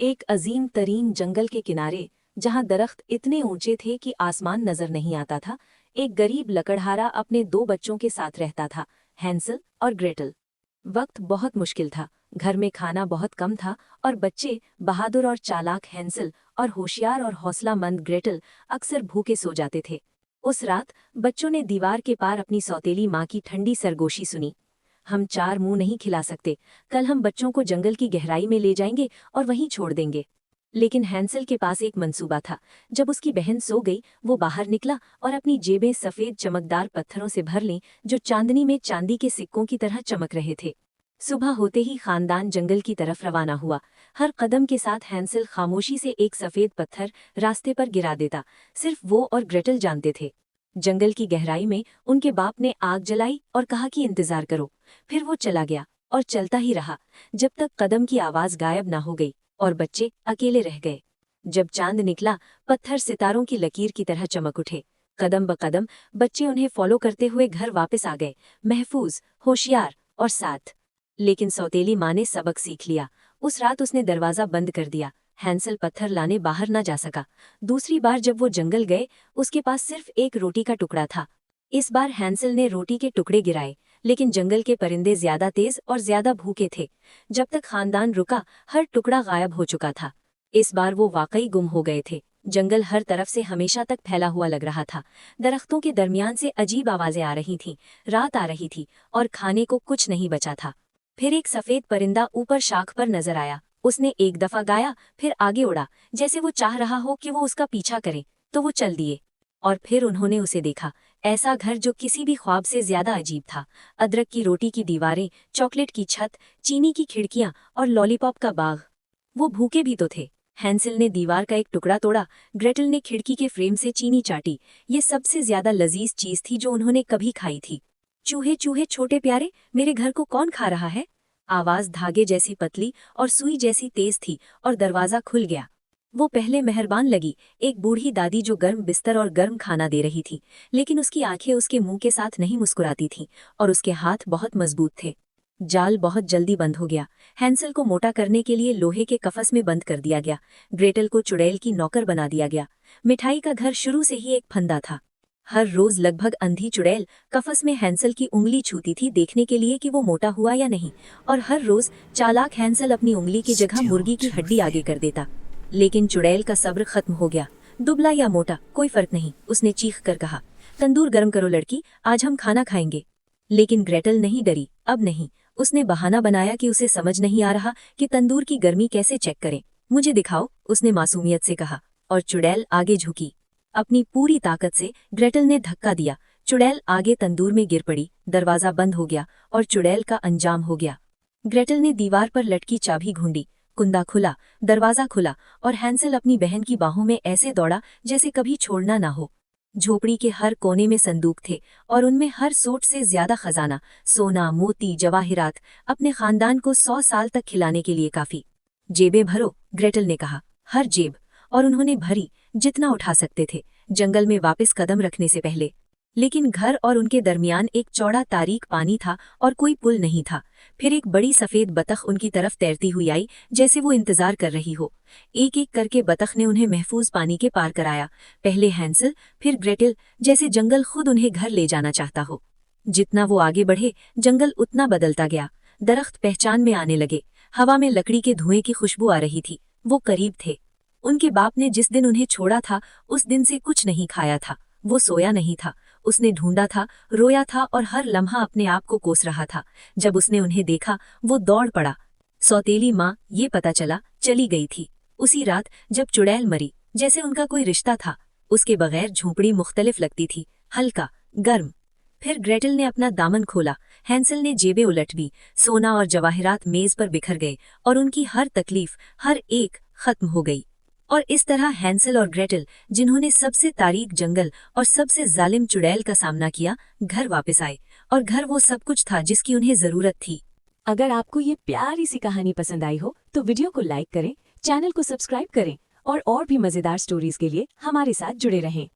एक अजीम तरीन जंगल के किनारे, जहां दरख्त इतने ऊंचे थे कि आसमान नजर नहीं आता था, एक गरीब लकड़हारा अपने दो बच्चों के साथ रहता था, हैंसल और ग्रेटल। वक्त बहुत मुश्किल था, घर में खाना बहुत कम था और बच्चे, बहादुर और चालाक हैंसल और होशियार और हौसलामंद ग्रेटल, अक्सर भूखे सो जाते थे। उस रात बच्चों ने दीवार के पार अपनी सौतेली माँ की ठंडी सरगोशी सुनी। हम चार मुंह नहीं खिला सकते, कल हम बच्चों को जंगल की गहराई में ले जाएंगे और वहीं छोड़ देंगे। लेकिन हैंसल के पास एक मंसूबा था। जब उसकी बहन सो गई, वो बाहर निकला और अपनी जेबें सफेद चमकदार पत्थरों से भर लीं, जो चांदनी में चांदी के सिक्कों की तरह चमक रहे थे। सुबह होते ही खानदान जंगल की तरफ रवाना हुआ। हर कदम के साथ हैंसल खामोशी से एक सफेद पत्थर रास्ते पर गिरा देता। सिर्फ वो और ग्रेटल जानते थे। जंगल की गहराई में उनके बाप ने आग जलाई और कहा कि इंतजार करो। फिर वो चला गया और चलता ही रहा, जब तक कदम की आवाज गायब ना हो गई और बच्चे अकेले रह गए। जब चांद निकला, पत्थर सितारों की लकीर की तरह चमक उठे। कदम ब कदम बच्चे उन्हें फॉलो करते हुए घर वापस आ गए, महफूज, होशियार और साथ। लेकिन सौतेली माँ ने सबक सीख लिया। उस रात उसने दरवाजा बंद कर दिया। हैंसल पत्थर लाने बाहर न जा सका। दूसरी बार जब वो जंगल गए, उसके पास सिर्फ एक रोटी का टुकड़ा था। इस बार हैंसल ने रोटी के टुकड़े गिराए, लेकिन जंगल के परिंदे ज्यादा तेज और ज्यादा भूखे थे। जब तक खानदान रुका, हर टुकड़ा गायब हो चुका था। इस बार वो वाकई गुम हो गए थे। जंगल हर तरफ से हमेशा तक फैला हुआ लग रहा था। दरख्तों के दरमियान से अजीब आवाजें आ रही थीं, रात आ रही थी और खाने को कुछ नहीं बचा था। फिर एक सफेद परिंदा ऊपर शाख पर नजर आया। उसने एक दफा गाया, फिर आगे उड़ा, जैसे वो चाह रहा हो कि वो उसका पीछा करे। तो वो चल दिए। और फिर उन्होंने उसे देखा, ऐसा घर जो किसी भी ख्वाब से ज्यादा अजीब था। अदरक की रोटी की दीवारें, चॉकलेट की छत, चीनी की खिड़कियां और लॉलीपॉप का बाग। वो भूखे भी तो थे। हैंसल ने दीवार का एक टुकड़ा तोड़ा, ग्रेटल ने खिड़की के फ्रेम से चीनी चाटी। ये सबसे ज्यादा लजीज चीज थी जो उन्होंने कभी खाई थी। चूहे चूहे छोटे प्यारे, मेरे घर को कौन खा रहा है? आवाज धागे जैसी पतली और सुई जैसी तेज थी और दरवाजा खुल गया। वो पहले मेहरबान लगी, एक बूढ़ी दादी जो गर्म बिस्तर और गर्म खाना दे रही थी, लेकिन उसकी आंखें उसके मुंह के साथ नहीं मुस्कुराती थीं और उसके हाथ बहुत मजबूत थे। जाल बहुत जल्दी बंद हो गया। हैंसल को मोटा करने के लिए लोहे के कफस में बंद कर दिया गया। ग्रेटल को चुड़ैल की नौकर बना दिया गया। मिठाई का घर शुरू से ही एक फंदा था। हर रोज लगभग अंधी चुड़ैल कफस में हैंसल की उंगली छूती थी, देखने के लिए कि वो मोटा हुआ या नहीं। और हर रोज चालाक हैंसल अपनी उंगली की जगह मुर्गी की हड्डी आगे कर देता। लेकिन चुड़ैल का सब्र खत्म हो गया। दुबला या मोटा कोई फर्क नहीं, उसने चीख कर कहा, तंदूर गर्म करो लड़की, आज हम खाना खाएंगे। लेकिन ग्रेटल नहीं डरी, अब नहीं। उसने बहाना बनाया कि उसे समझ नहीं आ रहा कि तंदूर की गर्मी कैसे चेक करें। मुझे दिखाओ, उसने मासूमियत से कहा। और चुड़ैल आगे झुकी। अपनी पूरी ताकत से ग्रेटल ने धक्का दिया। चुड़ैल आगे तंदूर में गिर पड़ी। दरवाजा बंद हो गया और चुड़ैल का अंजाम हो गया। ग्रेटल ने दीवार पर लटकी चाबी ढूंढी। कुंदा खुला, दरवाजा खुला और हैंसल अपनी बहन की बाहों में ऐसे दौड़ा जैसे कभी छोड़ना ना हो। झोपड़ी के हर कोने में संदूक थे और उनमें हर सोच से ज्यादा खजाना, सोना, मोती, जवाहिरात, अपने खानदान को 100 साल तक खिलाने के लिए काफी। जेबें भरो, ग्रेटल ने कहा, हर जेब। और उन्होंने भरी, जितना उठा सकते थे, जंगल में वापस कदम रखने से पहले। लेकिन घर और उनके दरमियान एक चौड़ा तारीक पानी था और कोई पुल नहीं था। फिर एक बड़ी सफेद बतख उनकी तरफ तैरती हुई आई, जैसे वो इंतजार कर रही हो। एक एक करके बतख ने उन्हें महफूज पानी के पार कराया। पहले हैंसल, फिर ग्रेटल, जैसे जंगल खुद उन्हें घर ले जाना चाहता हो। जितना वो आगे बढ़े, जंगल उतना बदलता गया। दरख्त पहचान में आने लगे। हवा में लकड़ी के धुएं की खुशबू आ रही थी। वो करीब थे। उनके बाप ने जिस दिन उन्हें छोड़ा था, उस दिन से कुछ नहीं खाया था। वो सोया नहीं था। उसने ढूंढा था, रोया था और हर लम्हा अपने आप को कोस रहा था। जब उसने उन्हें देखा, वो दौड़ पड़ा। सौतेली माँ, ये पता चला, चली गई थी उसी रात जब चुड़ैल मरी। जैसे उनका कोई रिश्ता था। उसके बगैर झोंपड़ी मुख्तलिफ लगती थी, हल्का, गर्म। फिर ग्रेटल ने अपना दामन खोला। हैंसल ने जेबें उलट दी। सोना और जवाहिरात मेज पर बिखर गए और उनकी हर तकलीफ, हर एक, खत्म हो गई। और इस तरह हैंसल और ग्रेटल, जिन्होंने सबसे तारीक जंगल और सबसे जालिम चुड़ैल का सामना किया, घर वापस आए। और घर वो सब कुछ था जिसकी उन्हें जरूरत थी। अगर आपको ये प्यारी सी कहानी पसंद आई हो तो वीडियो को लाइक करें, चैनल को सब्सक्राइब करें और भी मजेदार स्टोरीज के लिए हमारे साथ जुड़े रहें।